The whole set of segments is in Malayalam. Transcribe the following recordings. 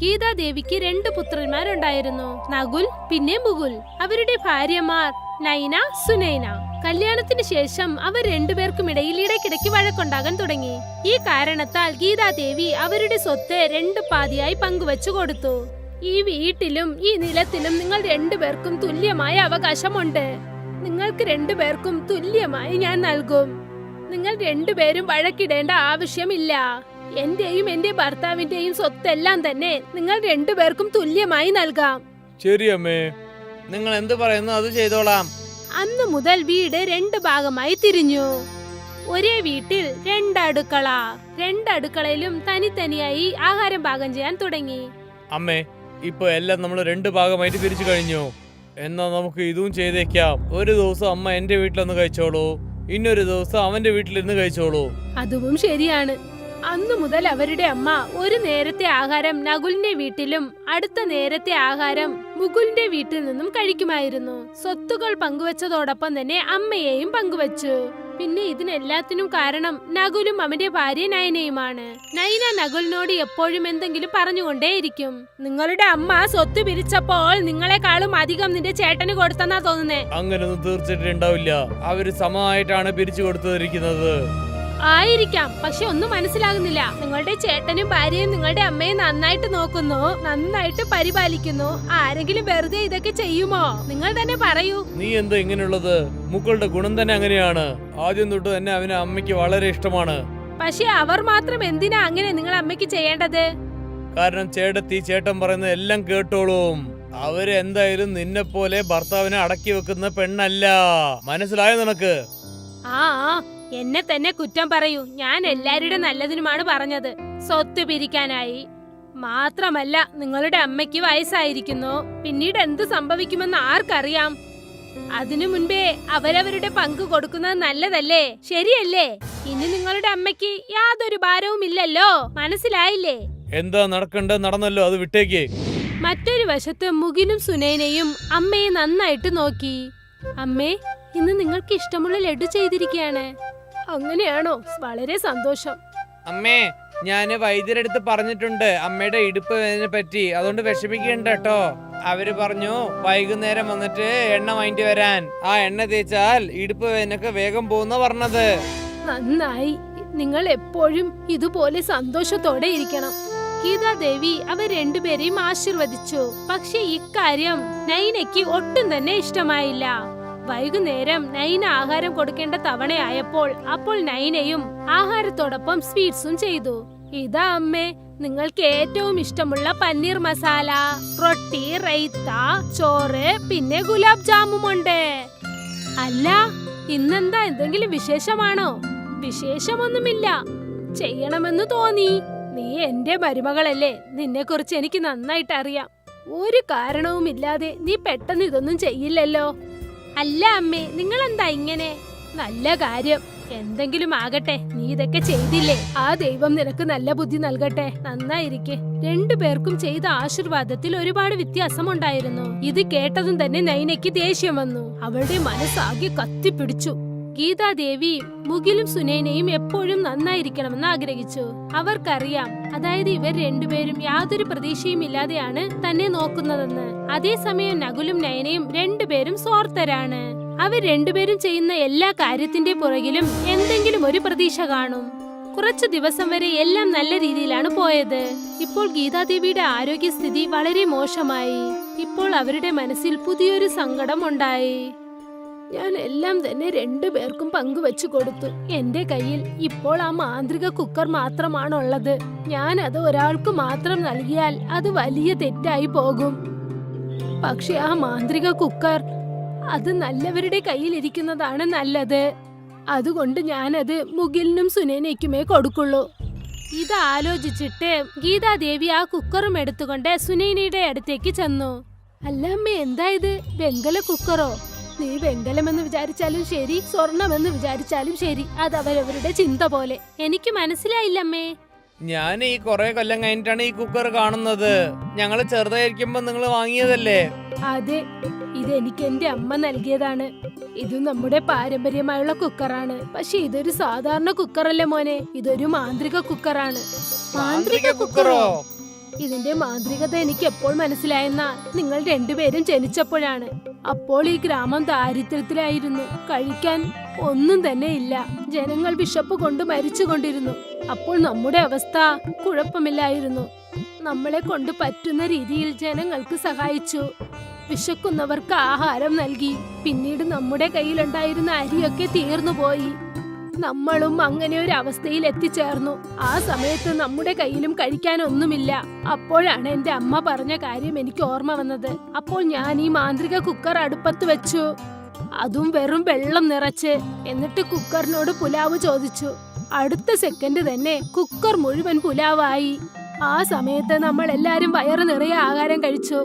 ഗീതാദേവിക്ക് 2 പുത്രന്മാരുണ്ടായിരുന്നു, നകുൽ പിന്നെ മുകുൽ. അവരുടെ ഭാര്യമാർ നൈന, സുനൈന. കല്യാണത്തിന് ശേഷം അവർ രണ്ടുപേർക്കും ഇടയിൽ ഇടയ്ക്കിടയ്ക്ക് വഴക്കുണ്ടാകാൻ തുടങ്ങി. ഈ കാരണത്താൽ ഗീതാദേവി അവരുടെ സ്വത്ത് 2 പാതിയായി പങ്കുവച്ചു കൊടുത്തു. ഈ വീട്ടിലും ഈ നിലത്തിലും നിങ്ങൾ രണ്ടുപേർക്കും തുല്യമായ അവകാശമുണ്ട്. നിങ്ങൾക്ക് രണ്ടുപേർക്കും തുല്യമായി ഞാൻ നൽകും. നിങ്ങൾ രണ്ടുപേരും വഴക്കിടേണ്ട ആവശ്യമില്ല. എന്റെയും എന്റെ ഭർത്താവിന്റെയും സ്വത്തെല്ലാം തന്നെ നിങ്ങൾ രണ്ടുപേർക്കും തുല്യമായി നൽകാം. ശരി അമ്മേ, നിങ്ങൾ എന്ത് പറയുന്നു അത് ചെയ്തോളാം. അന്നു മുതൽ വീട് 2 ഭാഗമായി തിരിഞ്ഞു. ഒരേ വീട്ടിൽ 2 അടുക്കള. 2 അടുക്കളയിലും തനിത്തനിയായി ആഹാരം പാകം ചെയ്യാൻ തുടങ്ങി. അമ്മേ, ഇപ്പൊ എല്ലാം നമ്മൾ 2 ഭാഗമായിട്ട് തിരിച്ചു കഴിഞ്ഞു. എന്നാ നമുക്ക് ഇതും ചെയ്തേക്കാം. ഒരു ദിവസം അമ്മ എന്റെ വീട്ടിലൊന്ന് കഴിച്ചോളൂ, ഇന്നൊരു ദിവസം അവന്റെ വീട്ടിലിരുന്ന് കഴിച്ചോളൂ. അതും ശരിയാണ്. അന്നു മുതൽ അവരുടെ അമ്മ ഒരു നേരത്തെ ആഹാരം നകുലിന്റെ വീട്ടിലും അടുത്ത നേരത്തെ ആഹാരം മുകുലിന്റെ വീട്ടിൽ നിന്നും കഴിക്കുമായിരുന്നു. സ്വത്തുകൾ പങ്കുവച്ചതോടൊപ്പം തന്നെ അമ്മയെയും പങ്കുവച്ചു. പിന്നെ ഇതിനെല്ലാത്തിനും കാരണം നകുലും അവന്റെ ഭാര്യ നയനയുമാണ്. നയന നകുലിനോട് എപ്പോഴും എന്തെങ്കിലും പറഞ്ഞുകൊണ്ടേയിരിക്കും. നിങ്ങളുടെ അമ്മ സ്വത്ത് പിരിച്ചപ്പോൾ നിങ്ങളെക്കാളും അധികം നിന്റെ ചേട്ടന് കൊടുത്തെന്നാ തോന്നുന്നേ. അങ്ങനൊന്നും തീർച്ചയായിട്ടും ഉണ്ടാവില്ല. അവര് സമമായിട്ടാണ് പിരിച്ചു കൊടുത്തിരിക്കുന്നത്. ആയിരിക്കാം, പക്ഷെ ഒന്നും മനസ്സിലാകുന്നില്ല. നിങ്ങളുടെ ചേട്ടനും ഭാര്യയും നിങ്ങളുടെ അമ്മയെ നന്നായിട്ട് നോക്കുന്നു, നന്നായിട്ട് പരിപാലിക്കുന്നു. ആരെങ്കിലും വെറുതെ ഇതൊക്കെ ചെയ്യുമോ? നിങ്ങൾ തന്നെ പറയൂ. നീ എന്താ ഇങ്ങനെയുള്ളത്? മുക്കളുടെ ഗുണം തന്നെ അങ്ങനെയാണ്. ആദ്യം തൊട്ട് തന്നെ അവന് അമ്മയ്ക്ക് വളരെ ഇഷ്ടമാണ്. പക്ഷെ അവർ മാത്രം എന്തിനാ അങ്ങനെ നിങ്ങൾ അമ്മയ്ക്ക് ചെയ്യേണ്ടത്? കാരണം ചേട്ടൻ പറയുന്നത് എല്ലാം കേട്ടോളും. അവര് എന്തായാലും നിന്നെ പോലെ ഭർത്താവിനെ അടക്കി വെക്കുന്ന പെണ്ണല്ല. മനസ്സിലായോ നിനക്ക്? ആ എന്നെ തന്നെ കുറ്റം പറയൂ. ഞാൻ എല്ലാവരുടെ നല്ലതിനുമാണ് പറഞ്ഞത്. സ്വത്ത് പിരിക്കാനായി മാത്രമല്ല. നിങ്ങളുടെ അമ്മയ്ക്ക് വയസ്സായിരിക്കുന്നു. പിന്നീട് എന്ത് സംഭവിക്കുമെന്ന് ആർക്കറിയാം? അതിനു മുൻപേ അവരവരുടെ പങ്ക് കൊടുക്കുന്നത് നല്ലതല്ലേ, ശരിയല്ലേ? ഇനി നിങ്ങളുടെ അമ്മയ്ക്ക് യാതൊരു ഭാരവും ഇല്ലല്ലോ. മനസ്സിലായില്ലേ? എന്താ നടക്കണ്ടേ നടന്നല്ലോ, അത് വിട്ടേക്ക്. മറ്റൊരു വശത്ത് മുകിലും സുനൈനയും അമ്മയെ നന്നായിട്ട് നോക്കി. അമ്മേ, ഇന്ന് നിങ്ങൾക്ക് ഇഷ്ടമുള്ള ലഡു ചെയ്തിരിക്കുകയാണ്. അങ്ങനെയാണോ? വളരെ സന്തോഷം. അമ്മേ, ഞാന് വൈദ്യരെടുത്ത് പറഞ്ഞിട്ടുണ്ട് അമ്മയുടെ ഇടുപ്പ് വേദനയെ പറ്റി. അതുകൊണ്ട് വിഷമിക്കണ്ട കേട്ടോ. അവര് പറഞ്ഞു വൈകുന്നേരം വന്നിട്ട് എണ്ണ വാങ്ങിട്ട് വരാൻ. ആ എണ്ണ തേച്ചാൽ ഇടുപ്പ് വേദനയൊക്കെ വേഗം പോകുന്ന പറഞ്ഞത്. നന്നായി. നിങ്ങൾ എപ്പോഴും ഇതുപോലെ സന്തോഷത്തോടെ ഇരിക്കണം. ഗീതാദേവി അവർ രണ്ടുപേരെയും ആശീർവദിച്ചു. പക്ഷെ ഇക്കാര്യം നൈനയ്ക്ക് ഒട്ടും തന്നെ ഇഷ്ടമായില്ല. വൈകുന്നേരം നൈന ആഹാരം കൊടുക്കേണ്ട തവണയായപ്പോൾ അപ്പോൾ നൈനയും ആഹാരത്തോടൊപ്പം സ്വീറ്റ്സും ചെയ്തു. ഇതാ അമ്മേ, നിങ്ങൾക്ക് ഏറ്റവും ഇഷ്ടമുള്ള പനീർ മസാല, റൊട്ടി, റൈത്ത, ചോറ്, പിന്നെ ഗുലാബ് ജാമുമുണ്ട്. അല്ല, ഇന്നെന്താ എന്തെങ്കിലും വിശേഷമാണോ? വിശേഷമൊന്നുമില്ല. ചെയ്യണമെന്ന് തോന്നി. നീ എന്റെ മരുമകളല്ലേ, നിന്നെ കുറിച്ച് എനിക്ക് നന്നായിട്ട് അറിയാം. ഒരു കാരണവുമില്ലാതെ നീ പെട്ടെന്ന് ഇതൊന്നും ചെയ്യില്ലല്ലോ. അല്ല അമ്മേ, നിങ്ങൾ എന്താ ഇങ്ങനെ? നല്ല കാര്യം. എന്തെങ്കിലും ആകട്ടെ, നീ ഇതൊക്കെ ചെയ്തില്ലേ? ആ ദൈവം നിനക്ക് നല്ല ബുദ്ധി നൽകട്ടെ. നന്നായിരിക്കെ. രണ്ടുപേർക്കും ചെയ്ത ആശീർവാദത്തിൽ ഒരുപാട് വ്യത്യാസമുണ്ടായിരുന്നു. ഇത് കേട്ടതും തന്നെ നൈനയ്ക്ക് ദേഷ്യം വന്നു. അവളുടെ മനസ്സാകെ കത്തിപ്പിടിച്ചു. ഗീതാദേവി മുകിലും സുനൈനയും എപ്പോഴും നന്നായിരിക്കണമെന്ന് ആഗ്രഹിച്ചു. അവർക്കറിയാം, അതായത് ഇവർ രണ്ടുപേരും യാതൊരു പ്രതീക്ഷയും ഇല്ലാതെയാണ് തന്നെ നോക്കുന്നതെന്ന്. അതേസമയം നകുലും നയനയും രണ്ടുപേരും സ്വാർത്ഥരാണ്. അവർ രണ്ടുപേരും ചെയ്യുന്ന എല്ലാ കാര്യത്തിന്റെ പുറകിലും എന്തെങ്കിലും ഒരു പ്രതീക്ഷ കാണും. കുറച്ചു ദിവസം വരെ എല്ലാം നല്ല രീതിയിലാണ് പോയത്. ഇപ്പോൾ ഗീതാദേവിയുടെ ആരോഗ്യസ്ഥിതി വളരെ മോശമായി. ഇപ്പോൾ അവരുടെ മനസ്സിൽ പുതിയൊരു സങ്കടം ഉണ്ടായി. ഞാൻ എല്ലാം തന്നെ രണ്ടുപേർക്കും പങ്കുവെച്ചു കൊടുത്തു. എന്റെ കയ്യിൽ ഇപ്പോൾ ആ മാന്ത്രിക കുക്കർ മാത്രമാണുള്ളത്. ഞാൻ അത് ഒരാൾക്ക് മാത്രം നൽകിയാൽ അത് വലിയ തെറ്റായി പോകും. പക്ഷെ ആ മാന്ത്രിക കുക്കർ അത് നല്ലവരുടെ കയ്യിൽ ഇരിക്കുന്നതാണ് നല്ലത്. അതുകൊണ്ട് ഞാനത് മുകിലിനും സുനൈനയ്ക്കുമേ കൊടുക്കുള്ളൂ. ഇത് ആലോചിച്ചിട്ട് ഗീതാദേവി ആ കുക്കറും എടുത്തുകൊണ്ട് സുനൈനയുടെ അടുത്തേക്ക് ചെന്നു. അല്ല അമ്മേ, എന്താ ഇത്? വെങ്കല കുക്കറോ? നീ വെങ്കലമെന്ന് വിചാരിച്ചാലും ശരി, സ്വർണമെന്ന് വിചാരിച്ചാലും ശരി, അത് അവരവരുടെ ചിന്ത പോലെ. എനിക്ക് മനസ്സിലായില്ലമ്മേ. ഞാൻ ഈ കൊറേ കൊല്ലം കഴിഞ്ഞിട്ടാണ് ഈ കുക്കർ കാണുന്നത്. ഞങ്ങള് ചെറുതായിരിക്കുമ്പോ നിങ്ങൾ വാങ്ങിയതല്ലേ? അതെ, ഇതെനിക്ക് എന്റെ അമ്മ നൽകിയതാണ്. ഇത് നമ്മുടെ പാരമ്പര്യമായുള്ള കുക്കറാണ്. പക്ഷെ ഇതൊരു സാധാരണ കുക്കറല്ല മോനെ, ഇതൊരു മാന്ത്രിക കുക്കറാണ്. മാന്ത്രിക കുക്കറോ? ഇതിന്റെ മാന്ത്രികത എനിക്ക് എപ്പോൾ മനസ്സിലായെന്നാ നിങ്ങൾ രണ്ടുപേരും ജനിച്ചപ്പോഴാണ്. അപ്പോൾ ഈ ഗ്രാമം ദാരിദ്ര്യത്തിലായിരുന്നു. കഴിക്കാൻ ഒന്നും തന്നെ ഇല്ല. ജനങ്ങൾ വിശപ്പ് കൊണ്ട് മരിച്ചുകൊണ്ടിരുന്നു. അപ്പോൾ നമ്മുടെ അവസ്ഥ കുഴപ്പമില്ലായിരുന്നു. നമ്മളെ കൊണ്ട് പറ്റുന്ന രീതിയിൽ ജനങ്ങൾക്ക് സഹായിച്ചു. വിശക്കുന്നവർക്ക് ആഹാരം നൽകി. പിന്നീട് നമ്മുടെ കയ്യിലുണ്ടായിരുന്ന അരിയൊക്കെ തീർന്നുപോയി. നമ്മളും അങ്ങനെ ഒരു അവസ്ഥയിൽ എത്തിച്ചേർന്നു. ആ സമയത്ത് നമ്മുടെ കയ്യിലും കഴിക്കാൻ ഒന്നുമില്ല. അപ്പോഴാണ് എന്റെ അമ്മ പറഞ്ഞ കാര്യം എനിക്ക് ഓർമ്മ വന്നത്. അപ്പോൾ ഞാൻ ഈ മാന്ത്രിക കുക്കർ അടുപ്പത്ത് വെച്ചു, അതും വെറും വെള്ളം നിറച്ച്. എന്നിട്ട് കുക്കറിനോട് പുലാവ് ചോദിച്ചു. അടുത്ത സെക്കൻഡ് തന്നെ കുക്കർ മുഴുവൻ പുലാവായി. ആ സമയത്ത് നമ്മൾ എല്ലാരും വയറ് നിറയെ ആഹാരം കഴിച്ചു.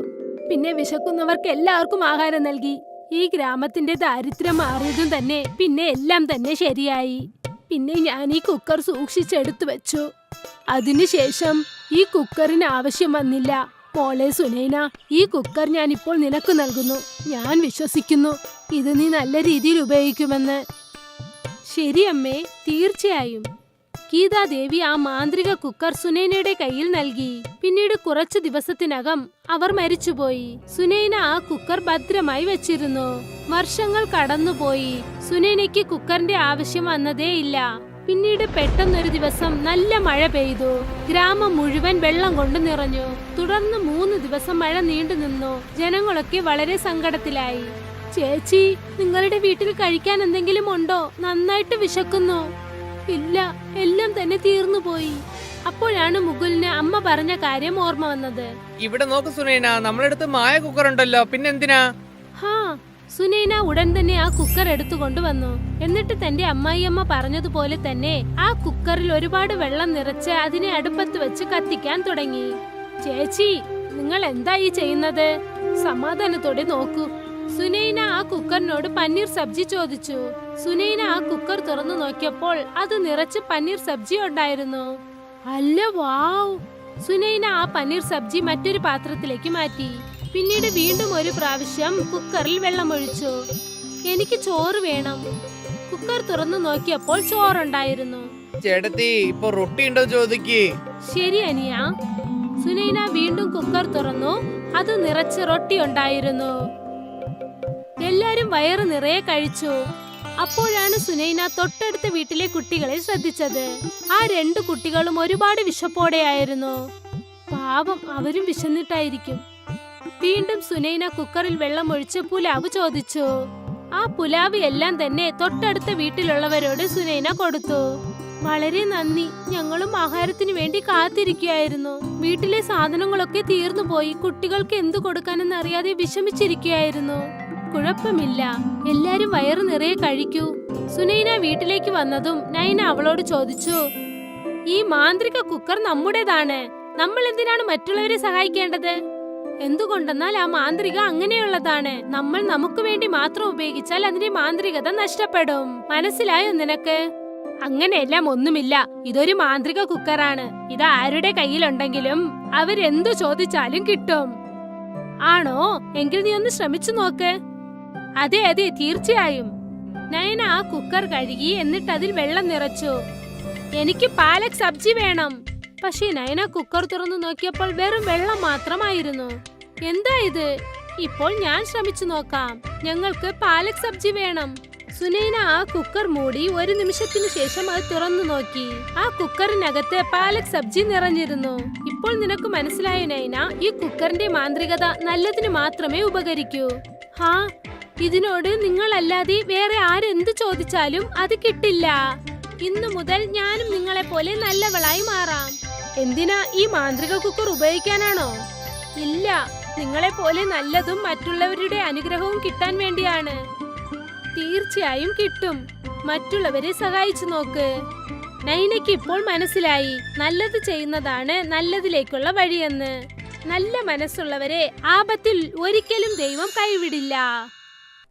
പിന്നെ വിശക്കുന്നവർക്ക് എല്ലാവർക്കും ആഹാരം നൽകി. ഈ ഗ്രാമത്തിന്റെ ദാരിദ്ര്യം മാറിയതും തന്നെ പിന്നെ എല്ലാം തന്നെ ശരിയായി. പിന്നെ ഞാൻ ഈ കുക്കർ സൂക്ഷിച്ചെടുത്തു വെച്ചു. അതിനുശേഷം ഈ കുക്കറിന് ആവശ്യം വന്നില്ല. മോളെ സുനൈന, ഈ കുക്കർ ഞാൻ ഇപ്പോൾ നിനക്ക് നൽകുന്നു. ഞാൻ വിശ്വസിക്കുന്നു ഇത് നീ നല്ല രീതിയിൽ ഉപയോഗിക്കുമെന്ന്. ശരി അമ്മേ, തീർച്ചയായും. ഗീതാദേവി ആ മാന്ത്രിക കുക്കർ സുനൈനയുടെ കയ്യിൽ നൽകി. പിന്നീട് കുറച്ചു ദിവസത്തിനകം അവർ മരിച്ചുപോയി. സുനൈന ആ കുക്കർ ഭദ്രമായി വെച്ചിരുന്നു. വർഷങ്ങൾ കടന്നുപോയി. സുനൈനയ്ക്ക് കുക്കറിന്റെ ആവശ്യം വന്നതേയില്ല. പിന്നീട് പെട്ടെന്നൊരു ദിവസം നല്ല മഴ പെയ്തു. ഗ്രാമം മുഴുവൻ വെള്ളം കൊണ്ട് നിറഞ്ഞു. തുടർന്ന് 3 ദിവസം മഴ നീണ്ടു നിന്നു. ജനങ്ങളൊക്കെ വളരെ സങ്കടത്തിലായി. ചേച്ചി, നിങ്ങളുടെ വീട്ടിൽ കഴിക്കാൻ എന്തെങ്കിലും ഉണ്ടോ? നന്നായിട്ട് വിശക്കുന്നു. ഇല്ല, എല്ലാം തന്നെ തീർന്നു പോയി. അപ്പോഴാണ് മുകുലിന് അമ്മ പറഞ്ഞ കാര്യം ഓർമ്മ വന്നത്. ഇവിടെ നോക്ക് സുനൈന, നമ്മളടുത്ത് മായ കുക്കർ ഉണ്ടല്ലോ, പിന്നെന്തിനാ? ഹാ, സുനൈന ഉടൻ തന്നെ ആ കുക്കർ എടുത്തുകൊണ്ട് വന്നു. എന്നിട്ട് തന്റെ അമ്മായിയമ്മ പറഞ്ഞതുപോലെ തന്നെ ആ കുക്കറിൽ ഒരുപാട് വെള്ളം നിറച്ച് അതിനെ അടുപ്പത്ത് വെച്ച് കത്തിക്കാൻ തുടങ്ങി. ചേച്ചി, നിങ്ങൾ എന്താ ഈ ചെയ്യുന്നത്? സമാധാനത്തോടെ നോക്കൂ. സുനൈന ആ കുക്കറിനോട് പനീർ സബ്ജി ചോദിച്ചു. സുനൈന ആ കുക്കർ തുറന്നു നോക്കിയപ്പോൾ അത് നിറച്ച് പനീർ സബ്ജി ഉണ്ടായിരുന്നു. അല്ല, വാവ്! സുനൈന ആ പനീർ സബ്ജി മറ്റൊരു പാത്രത്തിലേക്ക് മാറ്റി. പിന്നീട് വീണ്ടും ഒരു പ്രാവശ്യം കുക്കറിൽ വെള്ളമൊഴിച്ചു. എനിക്ക് ചോറ് വേണം. കുക്കർ തുറന്നു നോക്കിയപ്പോൾ ചോറുണ്ടായിരുന്നു. ചേട്ടത്തി, ഇപ്പൊ റൊട്ടി ഉണ്ടോ ചോദിക്ക്. ശരി അനിയ. സുനൈന വീണ്ടും കുക്കർ തുറന്നു. അത് നിറച്ച് റൊട്ടി ഉണ്ടായിരുന്നു. എല്ലാരും വയറ് നിറയെ കഴിച്ചു. അപ്പോഴാണ് സുനൈന തൊട്ടടുത്ത വീട്ടിലെ കുട്ടികളെ ശ്രദ്ധിച്ചത്. ആ 2 കുട്ടികളും ഒരുപാട് വിശപ്പോടെയായിരുന്നു. പാവം, അവരും വിശന്നിട്ടായിരിക്കും. വീണ്ടും സുനൈന കുക്കറിൽ വെള്ളം ഒഴിച്ച് പുലാവ് ചോദിച്ചു. ആ പുലാവ് എല്ലാം തന്നെ തൊട്ടടുത്ത വീട്ടിലുള്ളവരോട് സുനൈന കൊടുത്തു. വളരെ നന്ദി, ഞങ്ങളും ആഹാരത്തിന് വേണ്ടി കാത്തിരിക്കുകയായിരുന്നു. വീട്ടിലെ സാധനങ്ങളൊക്കെ തീർന്നുപോയി. കുട്ടികൾക്ക് എന്തു കൊടുക്കാനെന്നറിയാതെ വിഷമിച്ചിരിക്കുകയായിരുന്നു. കുഴപ്പമില്ല, എല്ലാരും വയറ് നിറയെ കഴിക്കൂ. സുനൈന വീട്ടിലേക്ക് വന്നതും നൈന അവളോട് ചോദിച്ചു, ഈ മാന്ത്രിക കുക്കർ നമ്മുടേതാണ്. നമ്മൾ എന്തിനാണ് മറ്റുള്ളവരെ സഹായിക്കേണ്ടത്? എന്തുകൊണ്ടെന്നാൽ ആ മാന്ത്രിക അങ്ങനെയുള്ളതാണ്. നമ്മൾ നമുക്ക് വേണ്ടി മാത്രം ഉപയോഗിച്ചാൽ അതിന്റെ മാന്ത്രികത നഷ്ടപ്പെടും. മനസ്സിലായോ നിനക്ക്? അങ്ങനെയെല്ലാം ഒന്നുമില്ല. ഇതൊരു മാന്ത്രിക കുക്കറാണ്. ഇത് ആരുടെ കയ്യിലുണ്ടെങ്കിലും അവരെന്തു ചോദിച്ചാലും കിട്ടും. ആണോ? എങ്കിൽ നീ ഒന്ന് ശ്രമിച്ചു നോക്ക്. അതെ അതെ, തീർച്ചയായും. നയന ആ കുക്കർ കഴുകി എന്നിട്ട് അതിൽ വെള്ളം നിറച്ചു. എനിക്ക് പാലക് സബ്ജി വേണം. പക്ഷേ നയന കുക്കർ തുറന്നു നോക്കിയപ്പോൾ വെറും വെള്ളം മാത്രമായിരുന്നു. എന്താ ഇത്? ഇപ്പോൾ ഞാൻ ശ്രമിച്ചു നോക്കാം. ഞങ്ങൾക്ക് പാലക് സബ്ജി വേണം. സുനൈന ആ കുക്കർ മൂടി 1 നിമിഷത്തിനു ശേഷം അത് തുറന്നു നോക്കി. ആ കുക്കറിനകത്ത് പാലക് സബ്ജി നിറഞ്ഞിരുന്നു. ഇപ്പോൾ നിനക്ക് മനസ്സിലായോ നൈന? ഈ കുക്കറിന്റെ മാന്ത്രികത നല്ലതിന് മാത്രമേ ഉപകരിക്കൂ. ഹാ, ഇതിനോട് നിങ്ങളല്ലാതെ വേറെ ആരെന്ത് ചോദിച്ചാലും അത് കിട്ടില്ല. ഇന്നു മുതൽ ഞാനും നിങ്ങളെ പോലെ നല്ലവളായി മാറാം. എന്തിനാ ഈ മാന്ത്രിക കുക്കർ ഉപയോഗിക്കാനാണോ? ഇല്ല, നിങ്ങളെ പോലെ നല്ലതും മറ്റുള്ളവരുടെ അനുഗ്രഹവും കിട്ടാൻ വേണ്ടിയാണ്. തീർച്ചയായും കിട്ടും. മറ്റുള്ളവരെ സഹായിച്ചു നോക്ക്. നൈനയ്ക്ക് ഇപ്പോൾ മനസ്സിലായി നല്ലത് ചെയ്യുന്നതാണ് നല്ലതിലേക്കുള്ള വഴിയെന്ന്. നല്ല മനസ്സുള്ളവരെ ആപത്തിൽ ഒരിക്കലും ദൈവം കൈവിടില്ല.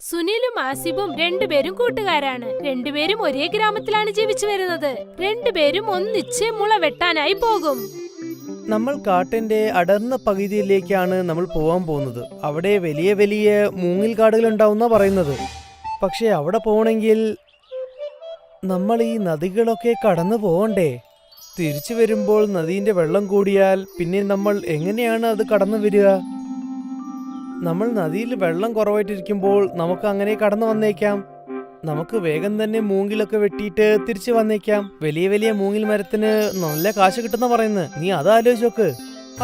സുനിലും ആസിഫും 2 പേരും കൂട്ടുകാരാണ്. 2 പേരും ഒരേ ഗ്രാമത്തിലാണ് ജീവിച്ചു വരുന്നത്. 2 പേരും ഒന്നിച്ച് മുള വെട്ടാനായി പോകും. നമ്മൾ കാട്ടിന്റെ അടർന്ന പകുതിയിലേക്കാണ് നമ്മൾ പോവാൻ പോകുന്നത്. അവിടെ വലിയ വലിയ മൂങ്ങിൽ കാടുകൾ ഉണ്ടാവുന്ന പറയുന്നത്. പക്ഷെ അവിടെ പോകണമെങ്കിൽ നമ്മൾ ഈ നദികളൊക്കെ കടന്നു പോകണ്ടേ? തിരിച്ചു വരുമ്പോൾ നദീന്റെ വെള്ളം കൂടിയാൽ പിന്നെ നമ്മൾ എങ്ങനെയാണ് അത് കടന്നു വരിക? നമ്മൾ നദിയിൽ വെള്ളം കുറവായിട്ടിരിക്കുമ്പോൾ നമുക്ക് അങ്ങനെ കടന്നു വന്നേക്കാം. നമുക്ക് വേഗം തന്നെ മൂങ്കിലൊക്കെ വെട്ടിയിട്ട് തിരിച്ചു വന്നേക്കാം. വലിയ വലിയ മൂങ്ങിൽ മരത്തിന് നല്ല കാശ് കിട്ടുന്ന പറയുന്നത്. നീ അത് ആലോചിച്ച് നോക്ക്.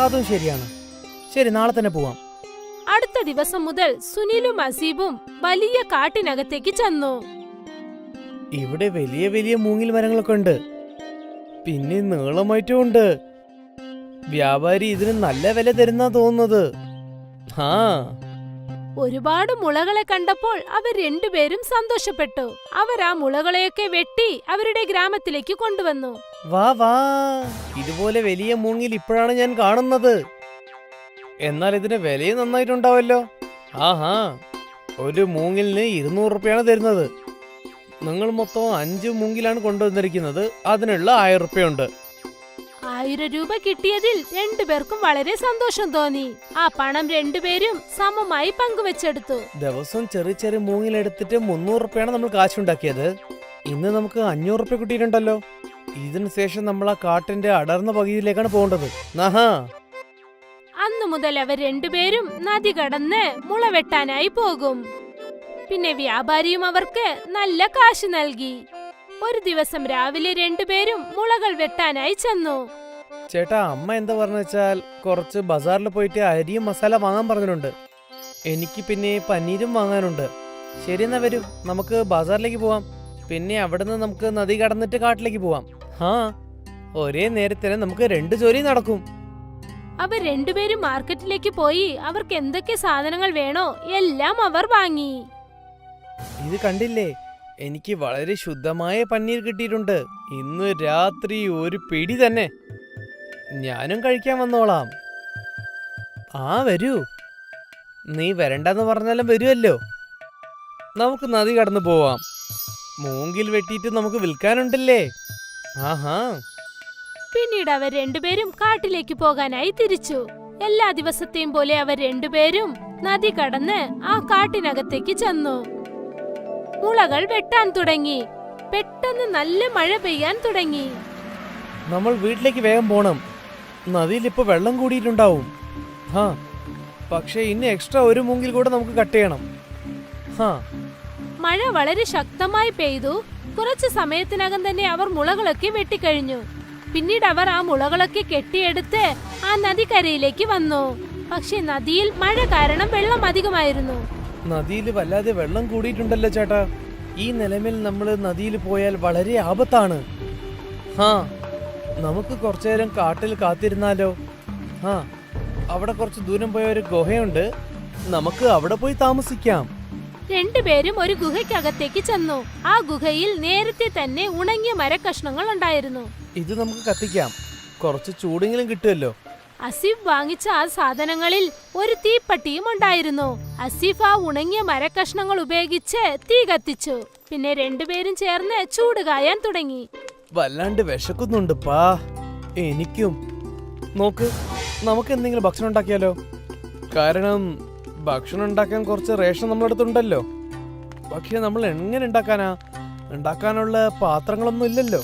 അതും ശരിയാണ്. ശരി, നാളെ തന്നെ പോവാം. അടുത്ത ദിവസം മുതൽ സുനിലും അസീബും വലിയ കാട്ടിനകത്തേക്ക് ചെന്നു. ഇവിടെ വലിയ വലിയ മൂങ്ങിൽ മരങ്ങളൊക്കെ ഉണ്ട്. പിന്നെ നീളമായിട്ടും ഉണ്ട്. വ്യാപാരി ഇതിന് നല്ല വില തരുന്നാ തോന്നുന്നത്. ആ, ഒരുപാട് മുളകളെ കണ്ടപ്പോൾ അവർ രണ്ടുപേരും സന്തോഷപ്പെട്ടു. അവർ ആ മുളകളെയൊക്കെ വെട്ടി അവരുടെ ഗ്രാമത്തിലേക്ക് കൊണ്ടുവന്നു. വാ വാ, ഇതുപോലെ വലിയ മൂങ്ങിൽ ഇപ്പോഴാണ് ഞാൻ കാണുന്നത്. എന്നാൽ ഇതിന് വിലയും നന്നായിട്ടുണ്ടാവല്ലോ. ആഹാ, ഒരു മൂങ്ങിലിന് 200 രൂപയാണ് തരുന്നത്. നിങ്ങൾ മൊത്തം 5 മൂങ്ങിലാണ് കൊണ്ടുവന്നിരിക്കുന്നത്. അതിനുള്ള 1000 രൂപയുണ്ട്. 1000 രൂപ കിട്ടിയതിൽ രണ്ടുപേർക്കും വളരെ സന്തോഷം തോന്നി. ആ പണം രണ്ടുപേരും സമമായി പങ്കുവെച്ചെടുത്തു. ദിവസം ചെറിയ ചെറിയ മൂങ്ങിലെടുത്തിട്ട് 300 രൂപയാണ് നമ്മൾ കാശുണ്ടാക്കിയത്. ഇന്ന് നമുക്ക് 500 രൂപ കിട്ടിയിട്ടുണ്ടല്ലോ. ഇതിനു ശേഷം നമ്മൾ ആ കാട്ടിന്റെ അടർന്ന പകുതിയിലേക്കാണ് പോകേണ്ടത്. ആഹാ, അന്നു മുതൽ അവർ രണ്ടുപേരും നദി കടന്ന് മുള വെട്ടാനായി പോകും. പിന്നെ വ്യാപാരിയും അവർക്ക് നല്ല കാശ് നൽകി. ഒരു ദിവസം രാവിലെ രണ്ടുപേരും മുളകൾ വെട്ടാനായി ചെന്നു. ചേട്ടാ, അമ്മ എന്താ പറഞ്ഞു വെച്ചാൽ കുറച്ച് ബസാറിൽ പോയിട്ട് അരിയും മസാല വാങ്ങാൻ പറഞ്ഞിട്ടുണ്ട്. എനിക്ക് പിന്നെ പനീരും വാങ്ങാനുണ്ട്. ശരി, എന്നാ വരൂ, നമുക്ക് ബസാറിലേക്ക് പോവാം. പിന്നെ അവിടുന്ന് നമുക്ക് നദി കടന്നിട്ട് കാട്ടിലേക്ക് പോവാം. ആ, ഒരേ നേരത്തിന് നമുക്ക് 2 ജോലി നടക്കും. അവർ രണ്ടുപേരും മാർക്കറ്റിലേക്ക് പോയി അവർക്ക് എന്തൊക്കെ സാധനങ്ങൾ വേണോ എല്ലാം അവർ വാങ്ങി. ഇത് കണ്ടില്ലേ, എനിക്ക് വളരെ ശുദ്ധമായ പനീർ കിട്ടിയിട്ടുണ്ട്. ഇന്ന് രാത്രി ഒരു പിടി തന്നെ. ഞാനും കഴിക്കാൻ വന്നോളാം. ആ, വരൂ. നീ വരണ്ടെന്ന് പറഞ്ഞാലും വരുമല്ലോ. നമുക്ക് നദി കടന്നു പോവാം. മൂങ്കിൽ വെട്ടിയിട്ട് നമുക്ക് വിൽക്കാനുണ്ടല്ലേ. ആഹാ. പിന്നീട് അവർ രണ്ടുപേരും കാട്ടിലേക്ക് പോകാനായി തിരിച്ചു. എല്ലാ ദിവസത്തെയും പോലെ അവർ രണ്ടുപേരും നദി കടന്ന് ആ കാട്ടിനകത്തേക്ക് ചെന്നു. മുളകൾ വെട്ടാൻ തുടങ്ങി. പെട്ടെന്ന് നല്ല മഴ പെയ്യാൻ തുടങ്ങി. നമ്മൾ വീട്ടിലേക്ക് വേഗം പോണം. നദിയിൽ ഇപ്പൊ വെള്ളം കൂടിയിട്ടുണ്ടാവും. ഹാ, പക്ഷെ ഇന്ന് എക്സ്ട്രാ ഒരു മൂങ്കിൽ കൂടെ നമുക്ക് കട്ട് ചെയ്യണം. ഹാ, മഴ വളരെ ശക്തമായി പെയ്തു. കുറച്ചു സമയത്തിനകം തന്നെ അവർ മുളകളൊക്കെ വെട്ടിക്കഴിഞ്ഞു. പിന്നീട് അവർ ആ മുളകളൊക്കെ കെട്ടിയെടുത്ത് ആ നദിക്കരയിലേക്ക് വന്നു. പക്ഷെ നദിയിൽ മഴ കാരണം വെള്ളം അധികമായിരുന്നു. നദിയിൽ വല്ലാതെ വെള്ളം കൂടിയിട്ടുണ്ടല്ലോ ചേട്ടാ. ഈ നിലമിൽ നമ്മൾ നദിയിൽ പോയാൽ വളരെ ആപത്താണ്. ഹാ, നമുക്ക് കുറച്ചു നേരം കാട്ടിൽ കാത്തിരുന്നാലോ? ഹാ, അവിടെ കുറച്ച് ദൂരം പോയ ഒരു ഗുഹയുണ്ട്. നമുക്ക് അവിടെ പോയി താമസിക്കാം. രണ്ടുപേരും ഒരു ഗുഹയ്ക്കകത്തേക്ക് ചെന്നു. ആ ഗുഹയിൽ നേരത്തെ തന്നെ ഉണങ്ങിയ മരക്കഷ്ണങ്ങൾ ഉണ്ടായിരുന്നു. ഇത് നമുക്ക് കത്തിക്കാം. കുറച്ച് ചൂടെങ്കിലും കിട്ടുമല്ലോ. അസീഫ് വാങ്ങിച്ച ആ സാധനങ്ങളിൽ ഒരു തീപ്പട്ടിയും ഉണ്ടായിരുന്നു. അസീഫ് ആ ഉണങ്ങിയ മരക്കഷ്ണങ്ങൾ ഉപയോഗിച്ച് തീ കത്തിച്ചു. പിന്നെ രണ്ടുപേരും ചേർന്ന് ചൂട് കായാൻ തുടങ്ങി. വല്ലാണ്ട് വിശക്കുന്നുണ്ട് പാ. എനിക്കും. നോക്ക്, നമുക്ക് എന്തെങ്കിലും ഭക്ഷണം ഉണ്ടാക്കിയാലോ? കാരണം ഭക്ഷണം ഉണ്ടാക്കാൻ കുറച്ച് റേഷൻ നമ്മളടുത്തുണ്ടല്ലോ. പക്ഷെ നമ്മൾ എങ്ങനെ ഉണ്ടാക്കാനാ? ഉണ്ടാക്കാനുള്ള പാത്രങ്ങളൊന്നും ഇല്ലല്ലോ.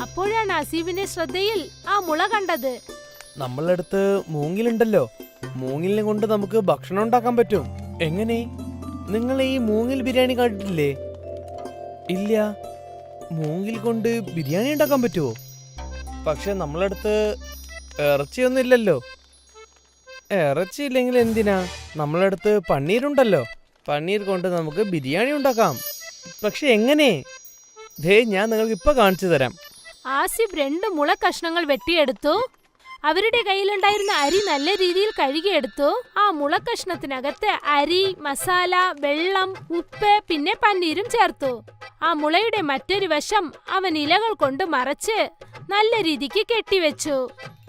അപ്പോഴാണ് അസീഫിന്റെ ശ്രദ്ധയിൽ ആ മുള കണ്ടത്. നമ്മളടുത്ത് മൂങ്ങിലുണ്ടല്ലോ. മൂങ്ങിലിനെ കൊണ്ട് നമുക്ക് ഭക്ഷണം ഉണ്ടാക്കാൻ പറ്റും. എങ്ങനെ? നിങ്ങൾ ഈ മൂങ്ങിൽ ബിരിയാണി കണ്ടിട്ടില്ലേ? ഇല്ല. മൂങ്ങിൽ കൊണ്ട് ബിരിയാണി ഉണ്ടാക്കാൻ പറ്റുമോ? പക്ഷെ നമ്മളടുത്ത് ഇറച്ചിയൊന്നും ഇല്ലല്ലോ. ഇറച്ചി ഇല്ലെങ്കിൽ എന്തിനാ? നമ്മളടുത്ത് പന്നീരുണ്ടല്ലോ. പന്നീർ കൊണ്ട് നമുക്ക് ബിരിയാണി ഉണ്ടാക്കാം. പക്ഷെ എങ്ങനെ? ദേ, ഞാൻ നിങ്ങൾക്ക് ഇപ്പൊ കാണിച്ചു തരാം. ആസിഫ് 2 മുള കഷ്ണങ്ങൾ വെട്ടിയെടുത്തു. അവരുടെ കയ്യിലുണ്ടായിരുന്ന അരി നല്ല രീതിയിൽ കഴുകിയെടുത്തു. ആ മുള കഷ്ണത്തിനകത്ത് അരി, മസാല, വെള്ളം, ഉപ്പ് പിന്നെ പന്നീരും ചേർത്തു. ആ മുളയുടെ മറ്റൊരു വശം അവൻ ഇലകൾ കൊണ്ട് മറച്ച് നല്ല രീതിക്ക് കെട്ടിവെച്ചു.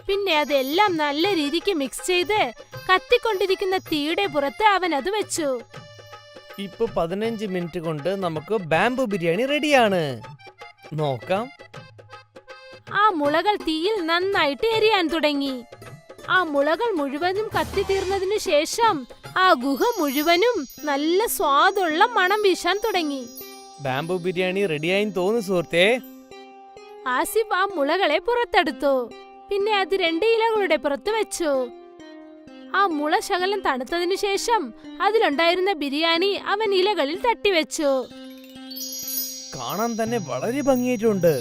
പിന്നെ അതെല്ലാം നല്ല രീതിക്ക് മിക്സ് ചെയ്ത് കത്തിക്കൊണ്ടിരിക്കുന്ന തീയുടെ പുറത്ത് അവൻ അത് വെച്ചു. ഇപ്പൊ 15 മിനിറ്റ് കൊണ്ട് നമുക്ക് ബാംബു ബിരിയാണി റെഡിയാണ്. നോക്കാം. ആ മുളകൾ തീയിൽ നന്നായിട്ട് എരിയാൻ തുടങ്ങി. ആ മുളകൾ മുഴുവനും കത്തിത്തീർന്നതിനു ശേഷം ആ ഗുഹ മുഴുവനും നല്ല സ്വാദുള്ള മണം വീശാൻ തുടങ്ങി. ബാംബു ബിരിയാണി റെഡിയായി തോന്നുന്നു സുഹൃത്തേ. ആസിഫ് ആ മുളകളെ പുറത്തെടുത്തു. പിന്നെ അത് 2 ഇലകളുടെ പുറത്ത് വെച്ചു. ആ മുള ശകലം തണുത്തതിനു ശേഷം അതിലുണ്ടായിരുന്ന ബിരിയാണി അവൻ ഇലകളിൽ തട്ടിവെച്ചു. കാണാൻ തന്നെ വളരെ ഭംഗിയായിട്ടുണ്ട്.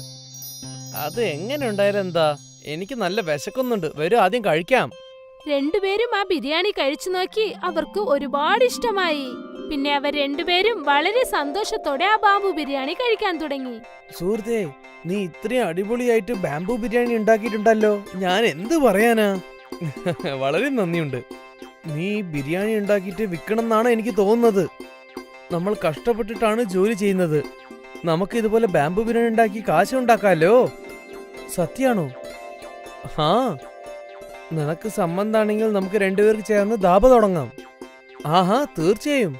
അത് എങ്ങനെ ഉണ്ടായാലും എന്താ, എനിക്ക് നല്ല വിശക്കുന്നുണ്ട്. വരും, ആദ്യം കഴിക്കാം. രണ്ടുപേരും ആ ബിരിയാണി കഴിച്ചു നോക്കി. അവർക്ക് ഒരുപാട് ഇഷ്ടമായി. പിന്നെ അവർ രണ്ടുപേരും വളരെ സന്തോഷത്തോടെ ആ ബാംബു ബിരിയാണി കഴിക്കാൻ തുടങ്ങി. സുഹൃത്തേ, നീ ഇത്രയും അടിപൊളിയായിട്ട് ബാംബു ബിരിയാണി ഉണ്ടാക്കിയിട്ടുണ്ടല്ലോ. ഞാൻ എന്ത് പറയാനാ. വളരെ നന്ദിയുണ്ട്. നീ ബിരിയാണി ഉണ്ടാക്കിയിട്ട് വിൽക്കണം എന്നാണ് എനിക്ക് തോന്നുന്നത്. നമ്മൾ കഷ്ടപ്പെട്ടിട്ടാണ് ജോലി ചെയ്യുന്നത്. നമുക്ക് ഇതുപോലെ ബാംബു ബിരിയാണി ഉണ്ടാക്കി കാശ് ഉണ്ടാക്കാലോ. സത്യാണോ? ഹാ, നിനക്ക് സമ്മതാണെങ്കിൽ നമുക്ക് രണ്ടുപേർക്ക് ചേർന്ന് ധാബ തുടങ്ങാം. ആഹാ, തീർച്ചയായും.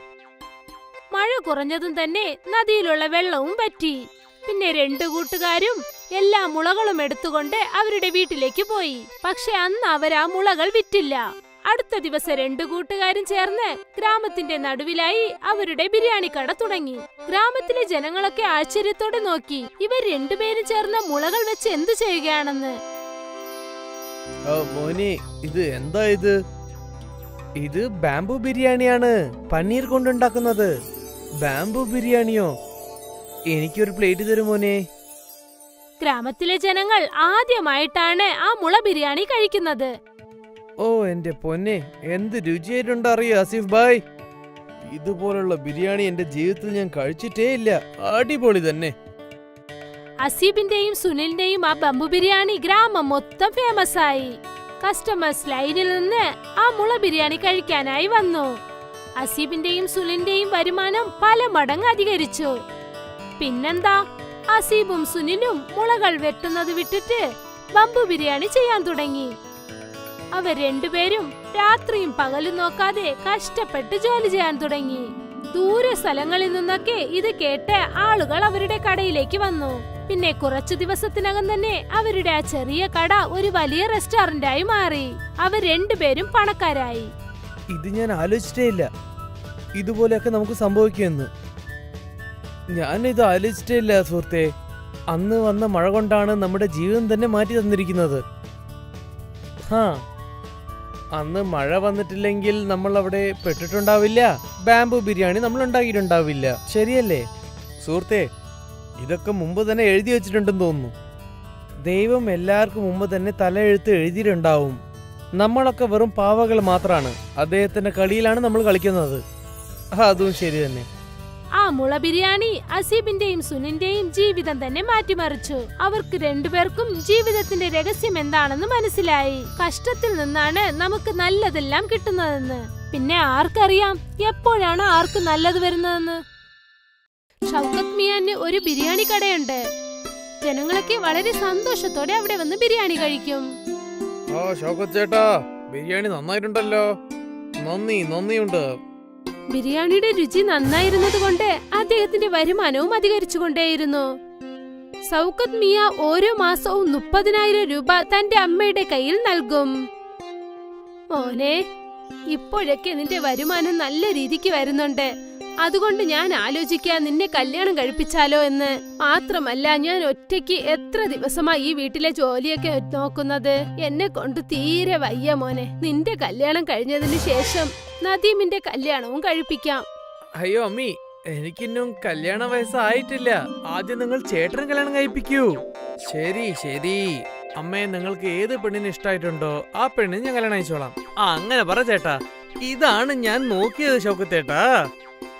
മഴ കുറഞ്ഞതും തന്നെ നദിയിലുള്ള വെള്ളവും പറ്റി. പിന്നെ 2 കൂട്ടുകാരും എല്ലാ മുളകളും എടുത്തുകൊണ്ട് അവരുടെ വീട്ടിലേക്ക് പോയി. പക്ഷെ അന്ന് അവർ ആ മുളകൾ വിറ്റില്ല. അടുത്ത ദിവസം 2 കൂട്ടുകാരും ചേർന്ന് ഗ്രാമത്തിന്റെ നടുവിലായി അവരുടെ ബിരിയാണി കട തുടങ്ങി. ഗ്രാമത്തിലെ ജനങ്ങളൊക്കെ ആശ്ചര്യത്തോടെ നോക്കി ഇവർ രണ്ടുപേരും ചേർന്ന് മുളകൾ വെച്ച് എന്തു ചെയ്യുകയാണെന്ന്. മോനെ, ഇത് എന്താ ഇത്? ഇത് ബാംബു ബിരിയാണിയാണ്, പനീർ കൊണ്ടുണ്ടാക്കുന്നത്. ബാംബു ബിരിയാണിയോ? എനിക്കൊരു പ്ലേറ്റ് തരും മോനെ. ഗ്രാമത്തിലെ ജനങ്ങൾ ആദ്യമായിട്ടാണ് ആ മുള ബിരിയാണി കഴിക്കുന്നത്. ഓ എന്റെ പൊന്നെ, എന്ത് രുചിയായിട്ടുണ്ടോ അറിയോ ആസിഫ് ഭായ്. ഇതുപോലുള്ള ബിരിയാണി എന്റെ ജീവിതത്തിൽ ഞാൻ കഴിച്ചിട്ടേ ഇല്ല. അടിപൊളി തന്നെ. അസീബിന്റെയും സുനിലിന്റെയും ആ ബംബു ബിരിയാണി ഗ്രാമം മൊത്തം ഫേമസ് ആയി. കസ്റ്റമേഴ്സ് ലൈനിൽ നിന്ന് ആ മുള ബിരിയാണി കഴിക്കാനായി വന്നു. അസീബിന്റെയും സുനിലിന്റെയും വരുമാനം പല മടങ്ങ് അധികരിച്ചു. പിന്നെന്താ, അസീബും സുനിലും മുളകൾ വെട്ടുന്നത് വിട്ടിട്ട് ബംബു ബിരിയാണി ചെയ്യാൻ തുടങ്ങി. അവർ രണ്ടുപേരും രാത്രിയും പകലും നോക്കാതെ കഷ്ടപ്പെട്ട് ജോലി ചെയ്യാൻ തുടങ്ങി. ദൂര സ്ഥലങ്ങളിൽ നിന്നൊക്കെ ഇത് കേട്ട് ആളുകൾ അവരുടെ കടയിലേക്ക് വന്നു. പിന്നെ കുറച്ചു ദിവസത്തിനകം തന്നെ അവരുടെ ആ ചെറിയ കട ഒരു വലിയ റെസ്റ്റോറന്റായി മാറി. അവർ രണ്ടുപേരും പണക്കാരായി. ഇത് ഞാൻ ആലോചിച്ചിട്ടേ ഇല്ല, ഇതുപോലെയൊക്കെ നമുക്ക് സംഭവിക്കുമെന്ന്. ഞാൻ ഇത് ആലോചിച്ചിട്ടേ ഇല്ല സുഹൃത്തെ. അന്ന് വന്ന മഴ കൊണ്ടാണ് നമ്മുടെ ജീവിതം തന്നെ മാറ്റി തന്നിരിക്കുന്നത്. ഹാ, അന്ന് മഴ വന്നിട്ടില്ലെങ്കിൽ നമ്മൾ അവിടെ പെട്ടിട്ടുണ്ടാവില്ല. ബാംബു ബിരിയാണി നമ്മൾ ഉണ്ടാക്കിയിട്ടുണ്ടാവില്ല. ശരിയല്ലേ സുഹൃത്തെ? ഇതൊക്കെ മുമ്പ് തന്നെ എഴുതി വെച്ചിട്ടുണ്ടെന്ന് തോന്നുന്നു. ദൈവം എല്ലാവർക്കും മുമ്പ് തന്നെ തലയെഴുത്ത് എഴുതിയിട്ടുണ്ടാവും. നമ്മളൊക്കെ വെറും പാവകൾ മാത്രമാണ്. അദ്ദേഹത്തിന്റെ കളിയിലാണ് നമ്മൾ കളിക്കുന്നത്. അതും ശരി തന്നെ. ആ മുള ബിരിയാണി അസീബിന്റെയും സുനിന്റെയും ജീവിതം തന്നെ മാറ്റിമറിച്ചു. അവർക്ക് രണ്ടുപേർക്കും ജീവിതത്തിന്റെ രഹസ്യം എന്താണെന്ന് മനസ്സിലായി. കഷ്ടത്തിൽ നിന്നാണ് നമുക്ക് നല്ലതെല്ലാം കിട്ടുന്നതെന്ന്. പിന്നെ ആർക്കറിയാം എപ്പോഴാണ് ആർക്ക് നല്ലത് വരുന്നതെന്ന്. ഷൗക്കത്ത് മിയാന് ഒരു ബിരിയാണി കടയുണ്ട്. ജനങ്ങളൊക്കെ വളരെ സന്തോഷത്തോടെ അവിടെ വന്ന് ബിരിയാണി കഴിക്കും. ആ ഷൗക്കത്ത് ചേട്ടാ, ബിരിയാണി നന്നായിട്ടുണ്ടല്ലോ. നന്ദിയുണ്ട്. ബിരിയാണിയുടെ രുചി നന്നായിരുന്നത് കൊണ്ട് അദ്ദേഹത്തിന്റെ വരുമാനവും അധികരിച്ചുകൊണ്ടേയിരുന്നു. ഷൗക്കത്ത് മിയ ഓരോ മാസവും 30,000 രൂപ തന്റെ അമ്മയുടെ കയ്യിൽ നൽകും. മോനെ, ഇപ്പോഴൊക്കെ നിന്റെ വരുമാനം നല്ല രീതിക്ക് വരുന്നുണ്ട്. അതുകൊണ്ട് ഞാൻ ആലോചിക്കാൻ നിന്നെ കല്യാണം കഴിപ്പിച്ചാലോ എന്ന്. മാത്രമല്ല, ഞാൻ ഒറ്റയ്ക്ക് എത്ര ദിവസമായി ഈ വീട്ടിലെ ജോലിയൊക്കെ നോക്കുന്നത്. എന്നെ കൊണ്ട് തീരെ വയ്യ മോനെ. നിന്റെ കല്യാണം കഴിഞ്ഞതിന് ശേഷം നദീമിന്റെ കല്യാണവും കഴിപ്പിക്കാം. അയ്യോ അമ്മി, എനിക്കിന്നും കല്യാണ വയസ്സായിട്ടില്ല. ആദ്യം നിങ്ങൾ ചേട്ടനും കല്യാണം കഴിപ്പിക്കൂ. ശരി അമ്മേ, നിങ്ങൾക്ക് ഏത് പെണ്ണിന് ഇഷ്ടായിട്ടുണ്ടോ ആ പെണ്ണിന് ഞാൻ കല്യാണം അയച്ചോളാം. അങ്ങനെ പറ ചേട്ടാ. ഇതാണ് ഞാൻ നോക്കിയത് ഷൗക്കത്തേട്ടാ.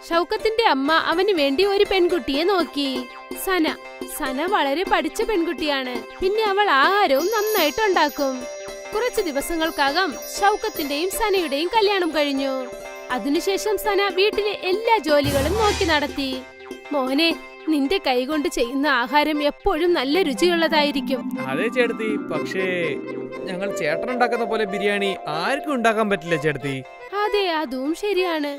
ഷൗക്കത്തിന്റെ അമ്മ അവന് വേണ്ടി ഒരു പെൺകുട്ടിയെ നോക്കി. സന വളരെ പഠിച്ച പെൺകുട്ടിയാണ്. പിന്നെ അവൾ ആഹാരവും നന്നായിട്ട് ഉണ്ടാക്കും. കുറച്ചു ദിവസങ്ങൾക്കകം ഷൗക്കത്തിന്റെയും സനയുടെയും കല്യാണം കഴിഞ്ഞു. അതിനുശേഷം സന വീട്ടിലെ എല്ലാ ജോലികളും നോക്കി നടത്തി. മോനെ, നിന്റെ കൈകൊണ്ട് ചെയ്യുന്ന ആഹാരം എപ്പോഴും നല്ല രുചിയുള്ളതായിരിക്കും. അതെ ചേട്ടത്തി, പക്ഷേ ഞങ്ങൾ ചേട്ടൻ ഉണ്ടാക്കുന്ന പോലെ ബിരിയാണി ആർക്കും ഉണ്ടാക്കാൻ പറ്റില്ല ചേട്ടത്തി. അതെ, അതും ശരിയാണ്.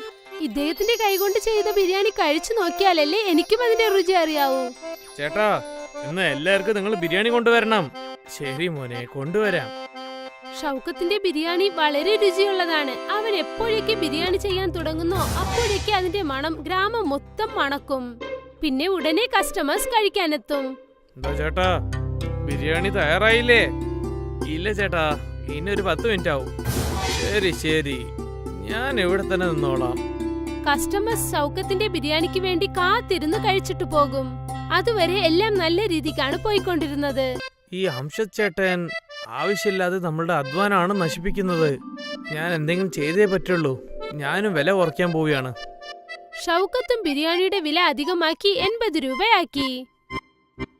ഇദ്ദേഹത്തിന്റെ കൈകൊണ്ട് ചെയ്ത ബിരിയാണി കഴിച്ചു നോക്കിയാലല്ലേ എനിക്കും അതിന്റെ രുചി അറിയാവൂ. ചേട്ടാ, ഇന്ന് എല്ലാവർക്കും നിങ്ങൾ ബിരിയാണി കൊണ്ടുവരണം. ശരി മോനെ, കൊണ്ടുവരാം. ഷൗക്കത്തിന്റെ ബിരിയാണി വളരെ രുചിയുള്ളതാണ്. അവൻ എപ്പോഴേക്ക് ബിരിയാണി ചെയ്യാൻ തുടങ്ങുന്നോ അപ്പോഴേക്ക് അതിന്റെ മണം ഗ്രാമം മൊത്തം മണക്കും. പിന്നെ ഉടനെ കസ്റ്റമേഴ്സ് കഴിക്കാനെത്തും. എന്താ ചേട്ടാ, ബിരിയാണി തയ്യാറായില്ലേ? ഇല്ല ചേട്ടാ, ഇനി ഒരു 10 മിനിറ്റ് ആവും. ശരി ശരി, ഞാൻ ഇവിടെ തന്നെ നിന്നോളാം. കസ്റ്റമേഴ്സ് ഷൗക്കത്തിന്റെ ബിരിയാണിക്ക് വേണ്ടി കാത്തിരുന്ന് കഴിച്ചിട്ട് പോകും. അതുവരെ എല്ലാം നല്ല രീതിക്കാണ് പോയിക്കൊണ്ടിരുന്നത്. ഈ അംഷദ് ചേട്ടൻ ആവശ്യമില്ലാതെ നമ്മളുടെ അധ്വാനാണ് നശിപ്പിക്കുന്നത്. ഞാൻ എന്തെങ്കിലും ചെയ്തേ പറ്റുള്ളൂ. ഞാനും വില കുറയ്ക്കാൻ പോവുകയാണ്. ഷൗക്കത്തും ബിരിയാണിയുടെ വില അധികമാക്കി 80 രൂപയാക്കി.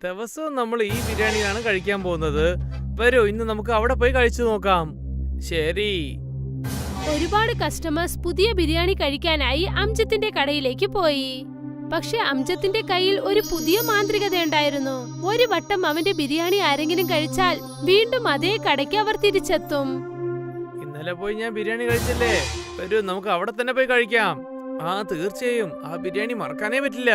ദിവസവും നമ്മൾ ഈ ബിരിയാണിയാണ് കഴിക്കാൻ പോകുന്നത്. വരൂ, ഇന്ന് നമുക്ക് അവിടെ പോയി കഴിച്ചു നോക്കാം. ശരി. ഒരുപാട് കസ്റ്റമേഴ്സ് പുതിയ ബിരിയാണി കഴിക്കാനായി അംജത്തിന്റെ കടയിലേക്ക് പോയി. പക്ഷെ അംജത്തിന്റെ കയ്യിൽ ഒരു പുതിയ മാന്ത്രികതയുണ്ടായിരുന്നു. ഒരു വട്ടം അവന്റെ ബിരിയാണി ആരെങ്കിലും കഴിച്ചാൽ വീണ്ടും അതേ കടയ്ക്ക് അവർ തിരിച്ചെത്തും. ഇന്നലെ പോയി ഞാൻ ബിരിയാണി കഴിച്ചില്ലേ? വരൂ, നമുക്ക് അവിടെ തന്നെ പോയി കഴിക്കാം. ആ തീർച്ചയായും, ആ ബിരിയാണി മറക്കാനേ പറ്റില്ല.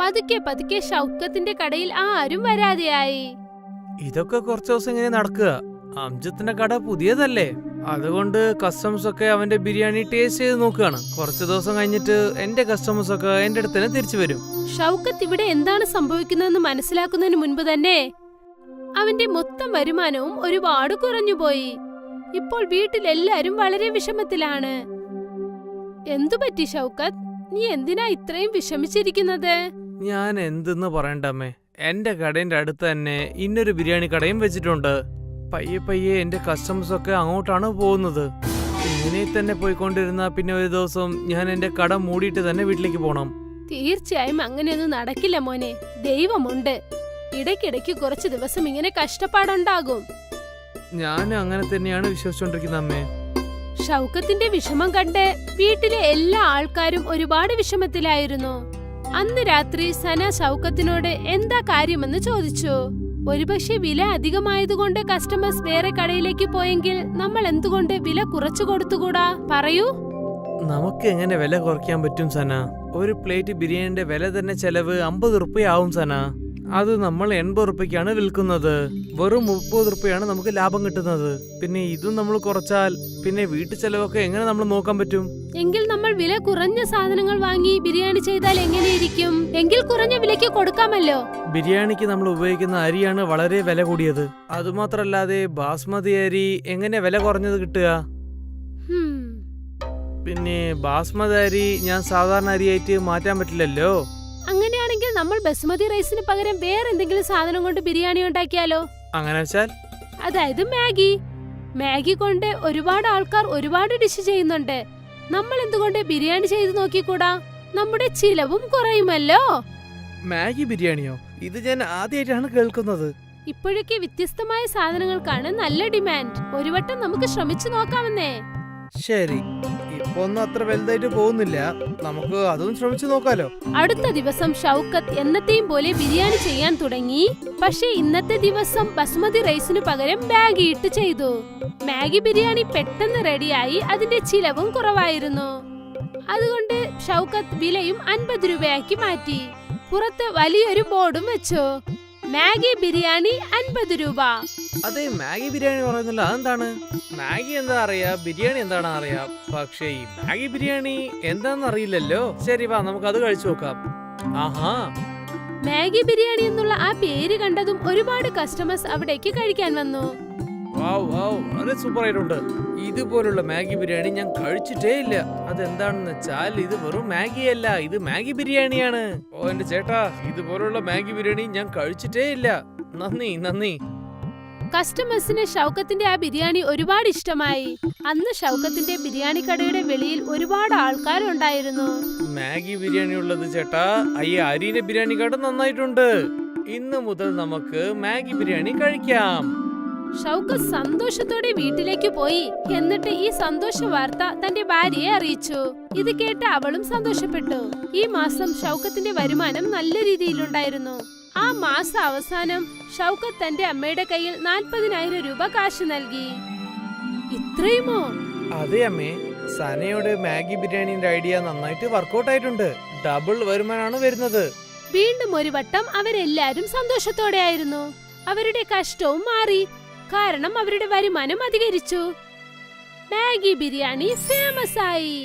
പതുക്കെ പതുക്കെ ഷൗക്കത്തിന്റെ കടയിൽ ആരും വരാതെയായി. ഇതൊക്കെ കുറച്ചു ദിവസം ഇങ്ങനെ നടക്കുക. അംജത്തിന്റെ കട പുതിയതല്ലേ, അതുകൊണ്ട് കസ്റ്റമേഴ്സ് ഒക്കെ അവന്റെ ബിരിയാണി ടേസ്റ്റ് ചെയ്ത് നോക്കുകയാണ്. കുറച്ചു ദിവസം കഴിഞ്ഞിട്ട് എന്റെ കസ്റ്റമേഴ്സ് ഒക്കെ എന്റെ അടുത്ത് തന്നെ തിരിച്ചു വരും. ഷൗക്കത്ത് ഇവിടെ എന്താണ് സംഭവിക്കുന്നതെന്ന് മനസ്സിലാക്കുന്നതിന് മുൻപ് തന്നെ അവന്റെ മൊത്തം വരുമാനവും ഒരുപാട് കുറഞ്ഞുപോയി. ഇപ്പോൾ വീട്ടിലെല്ലാരും വളരെ വിഷമത്തിലാണ്. എന്തുപറ്റി ഷൗക്കത്ത്? നീ എന്തിനാ ഇത്രയും വിഷമിച്ചിരിക്കുന്നത്? ഞാൻ എന്തെന്ന് പറയണ്ടമ്മേ, എന്റെ കടയുടെ അടുത്ത് തന്നെ ഇന്നൊരു ബിരിയാണി കടയും വെച്ചിട്ടുണ്ട്. പയ്യെ പയ്യെ എന്റെ കസ്റ്റമേഴ്സ് ഒക്കെ അങ്ങോട്ടാണ് പോകുന്നത്. ഇങ്ങനെ തന്നെ പോയിക്കൊണ്ടിരുന്ന പിന്നെ ഒരു ദിവസം ഞാൻ എന്റെ കട മൂടിയിട്ട് തന്നെ വീട്ടിലേക്ക് പോണം. തീർച്ചയായും അങ്ങനെയൊന്നും നടക്കില്ല മോനെ. ദൈവമുണ്ട്. ഇടയ്ക്കിടയ്ക്ക് കുറച്ച് ദിവസം ഇങ്ങനെ കഷ്ടപ്പാടുണ്ടാകും. ഞാൻ അങ്ങനെ തന്നെയാണ് വിശ്വസിച്ചോണ്ടിരിക്കുന്നത് അമ്മേ. ഷൗക്കത്തിന്റെ വിഷമം കണ്ട് വീട്ടിലെ എല്ലാ ആൾക്കാരും ഒരുപാട് വിഷമത്തിലായിരുന്നു. അന്ന് രാത്രി സന ഷൗക്കത്തിനോട് എന്താ കാര്യമെന്ന് ചോദിച്ചു. ഒരുപക്ഷെ വില അധികമായതുകൊണ്ട് കസ്റ്റമേഴ്സ് വേറെ കടയിലേക്ക് പോയെങ്കിൽ നമ്മൾ എന്തുകൊണ്ട് വില കുറച്ചു കൊടുത്തുകൂടാ? പറയൂ. നമുക്ക് എങ്ങനെ വില കുറയ്ക്കാൻ പറ്റും സന? ഒരു പ്ലേറ്റ് ബിരിയാണിന്റെ വില തന്നെ ചെലവ് 50 റുപ്യാവും സന. അത് നമ്മൾ 80 റുപ്യക്കാണ് വിൽക്കുന്നത്. വെറും 30 റുപ്യാണ് നമുക്ക് ലാഭം കിട്ടുന്നത്. പിന്നെ ഇതും നമ്മൾ കുറച്ചാൽ പിന്നെ വീട്ടു ചെലവൊക്കെ എങ്ങനെ നമ്മൾ നോക്കാൻ പറ്റും? എങ്കിൽ നമ്മൾ വില കുറഞ്ഞ സാധനങ്ങൾ വാങ്ങി ബിരിയാണി ചെയ്താൽ എങ്ങനെയിരിക്കും? എങ്കിൽ കുറഞ്ഞ വിലയ്ക്ക് കൊടുക്കാമല്ലോ. ബിരിയാണിക്ക് നമ്മൾ ഉപയോഗിക്കുന്ന അരിയാണ് വളരെ വില കൂടിയത്. അതുമാത്രല്ലാതെ ബാസ്മതി അരി എങ്ങനെ വില കുറഞ്ഞത് കിട്ടുക? പിന്നെ ബാസ്മതി അരി ഞാൻ സാധാരണ അരിയായിട്ട് മാറ്റാൻ പറ്റില്ലല്ലോ. അങ്ങനെയാണെങ്കിൽ നമ്മൾ ബസുമതി റൈസിന് പകരം വേറെ എന്തെങ്കിലും സാധനം കൊണ്ട് ബിരിയാണി ഉണ്ടാക്കിയാലോ? അങ്ങനെ വെച്ചാൽ? അതായത് മാഗി. മാഗി കൊണ്ട് ഒരുപാട് ആൾക്കാർ ഒരുപാട് ഡിഷ് ചെയ്യുന്നുണ്ട്. നമ്മൾ എന്തുകൊണ്ട് ബിരിയാണി ചെയ്ത് നോക്കിക്കൂടാ? നമ്മുടെ ചിലവും കുറയുമല്ലോ. മാഗി ബിരിയാണിയോ? ഇത് ഞാൻ ആദ്യമായിട്ടാണ് കേൾക്കുന്നത്. ഇപ്പോഴൊക്കെ വ്യത്യസ്തമായ സാധനങ്ങൾക്കാണ് നല്ല ഡിമാൻഡ്. ഒരു വട്ടം നമുക്ക് ശ്രമിച്ചു നോക്കാമെന്നേ. ശരി, ഇപ്പൊ ഒന്നും അത്ര വലുതായിട്ട് പോകുന്നില്ല. നമുക്ക് അതും ശ്രമിച്ചു നോക്കാലോ. അടുത്ത ദിവസം ഷൗക്കത്ത് എന്നത്തെയും പോലെ ബിരിയാണി ചെയ്യാൻ തുടങ്ങി. പക്ഷേ ഇന്നത്തെ ദിവസം ബസുമതി റൈസിനു പകരം മാഗി ഇട്ട് ചെയ്തു. മാഗി ബിരിയാണി പെട്ടെന്ന് റെഡിയായി. അതിന്റെ ചിലവും കുറവായിരുന്നു. അതുകൊണ്ട് ഷൗക്കത്ത് വിലയും 50 രൂപയാക്കി മാറ്റി. പുറത്ത് വലിയൊരു ബോർഡും വെച്ചു. മാഗി ബിരിയാണി 50 രൂപ. അതെ, മാഗി ബിരിയാണി പറയുന്നില്ല. അതെന്താണ്? മാഗി എന്താ അറിയാ, ബിരിയാണി എന്താണ് അറിയാ, പക്ഷേ ഈ മാഗി ബിരിയാണി എന്താണെന്ന് അറിയില്ലല്ലോ. ശരി, വാ നമുക്ക് അത് കഴിച്ചു നോക്കാം. ആഹാ, മാഗി ബിരിയാണി എന്നുള്ള ആ പേര് കണ്ടതും ഒരുപാട് കസ്റ്റമേഴ്സ് അവിടേക്ക് കഴിക്കാൻ വന്നു. വാവ് വാവ്, വളരെ സൂപ്പർ ആയിട്ടുണ്ട്. ഇതുപോലുള്ള മാഗി ബിരിയാണി ഞാൻ കഴിച്ചിട്ടേ ഇല്ല. അതെന്താണെന്ന് വെച്ചാൽ ഇത് വെറും മാഗി അല്ല, ഇത് മാഗി ബിരിയാണിയാണ്. ഓ എന്റെ ചേട്ടാ, ഇതുപോലുള്ള മാഗി ബിരിയാണി ഞാൻ കഴിച്ചിട്ടേ ഇല്ല. നന്ദി നന്ദി. കസ്റ്റമേഴ്സിന് ഷൗക്കത്തിന്റെ ആ ബിരിയാണി ഒരുപാട് ഇഷ്ടമായി. അന്ന് ഷൗക്കത്തിന്റെ ബിരിയാണി കടയുടെ വെളിയിൽ ഒരുപാട് ആൾക്കാരുണ്ടായിരുന്നു. മാഗി ബിരിയാണി ഉള്ളത് ചേട്ടാ, അയ്യ അരിയുടെ ബിരിയാണി കാട് നന്നായിട്ടുണ്ട്. ഇന്ന് മുതൽ നമുക്ക് മാഗി ബിരിയാണി കഴിക്കാം. ഷൗക്കത്ത് സന്തോഷത്തോടെ വീട്ടിലേക്ക് പോയി. എന്നിട്ട് ഈ സന്തോഷ വാർത്ത തന്റെ ഭാര്യയെ അറിയിച്ചു. ഇത് കേട്ട് അവളും സന്തോഷപ്പെട്ടു. ഈ മാസം ഷൗക്കത്തിന്റെ വരുമാനം നല്ല രീതിയിലുണ്ടായിരുന്നു. ആ മാസ അവസാനം ഷൗക്കത്ത് തന്റെ അമ്മയുടെ കയ്യിൽ 40,000 രൂപ കാശ് നൽകി. ഇത്രയുമോ? അതെ അമ്മേ, സനയുടെ മാഗി ബിരിയാണിന്റെ ഐഡിയ നന്നായിട്ട് വർക്കൗട്ട് ആയിട്ടുണ്ട്. ഡബിൾ വരുമാനമാണ് വരുന്നത്. വീണ്ടും ഒരു വട്ടം അവരെല്ലാരും സന്തോഷത്തോടെ ആയിരുന്നു. അവരുടെ കഷ്ടവും മാറി. കാരണം അവരുടെ വരുമാനം അധികരിച്ചു. മാഗി ബിരിയാണി ഫേമസ് ആയി.